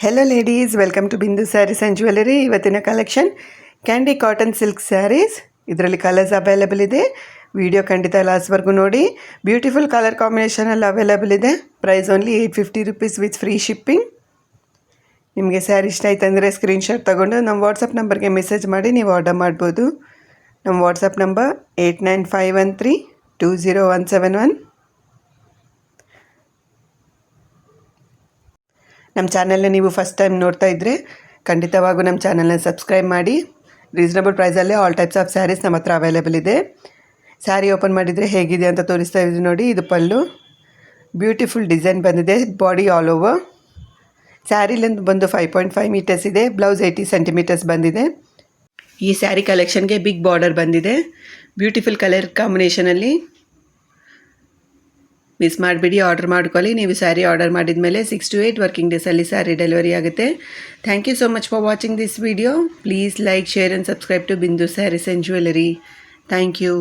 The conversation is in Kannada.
Hello ladies, welcome to Bindu saris and jewellery. ಇವತ್ತಿನ collection candy cotton silk sarees. ಇದರಲ್ಲಿ ಕಲರ್ಸ್ ಅವೈಲೇಬಲ್ ಇದೆ. ವಿಡಿಯೋ ಖಂಡಿತ ಲಾಸ್ಟ್ವರೆಗೂ ನೋಡಿ. ಬ್ಯೂಟಿಫುಲ್ ಕಲರ್ ಕಾಂಬಿನೇಷನಲ್ಲಿ ಅವೈಲೇಬಲ್ ಇದೆ. Price only 850 rupees with free shipping. ನಿಮಗೆ ಸ್ಯಾರಿ ಇಷ್ಟ ಆಯ್ತು ಅಂದರೆ ಸ್ಕ್ರೀನ್ಶಾಟ್ ತೊಗೊಂಡು ನಮ್ಮ ವಾಟ್ಸಪ್ ನಂಬರ್ಗೆ ಮೆಸೇಜ್ ಮಾಡಿ ನೀವು ಆರ್ಡರ್ ಮಾಡ್ಬೋದು. ನಮ್ಮ ವಾಟ್ಸಪ್ ನಂಬರ್ 8951320171. ನಮ್ಮ ಚಾನಲ್ನ ನೀವು ಫಸ್ಟ್ ಟೈಮ್ ನೋಡ್ತಾ ಇದ್ದರೆ ಖಂಡಿತವಾಗೂ ನಮ್ಮ ಚಾನಲ್ನ ಸಬ್ಸ್ಕ್ರೈಬ್ ಮಾಡಿ. ರೀಸನಬಲ್ ಪ್ರೈಸಲ್ಲೇ ಆಲ್ ಟೈಪ್ಸ್ ಆಫ್ ಸ್ಯಾರೀಸ್ ನಮ್ಮ ಹತ್ರ ಅವೈಲೇಬಲ್ ಇದೆ. ಸ್ಯಾರಿ ಓಪನ್ ಮಾಡಿದರೆ ಹೇಗಿದೆ ಅಂತ ತೋರಿಸ್ತಾ ಇದ್ದೀವಿ ನೋಡಿ. ಇದು ಪಲ್ಲು, ಬ್ಯೂಟಿಫುಲ್ ಡಿಸೈನ್ ಬಂದಿದೆ. Body all over. Sari length ಬಂದು 5.5 ಮೀಟರ್ಸ್ ಇದೆ. ಬ್ಲೌಸ್ 80 ಸೆಂಟಿಮೀಟರ್ಸ್ ಬಂದಿದೆ. ಈ ಸ್ಯಾರಿ ಕಲೆಕ್ಷನ್ಗೆ ಬಿಗ್ ಬಾರ್ಡರ್ ಬಂದಿದೆ. ಬ್ಯೂಟಿಫುಲ್ ಕಲರ್ ಕಾಂಬಿನೇಷನಲ್ಲಿ. ಮಿಸ್ ಮಾಡಿಬಿಡಿ, ಆರ್ಡರ್ ಮಾಡ್ಕೊಳ್ಳಿ. ನೀವು ಸ್ಯಾರಿ ಆರ್ಡರ್ ಮಾಡಿದ ಮೇಲೆ 6 to 8 ವರ್ಕಿಂಗ್ ಡೇಸಲ್ಲಿ ಸ್ಯಾರಿ ಡೆಲಿವರಿ ಆಗುತ್ತೆ. Thank you so much for watching this video. Please like, share and subscribe to Bindu saris and jewellery. Thank you.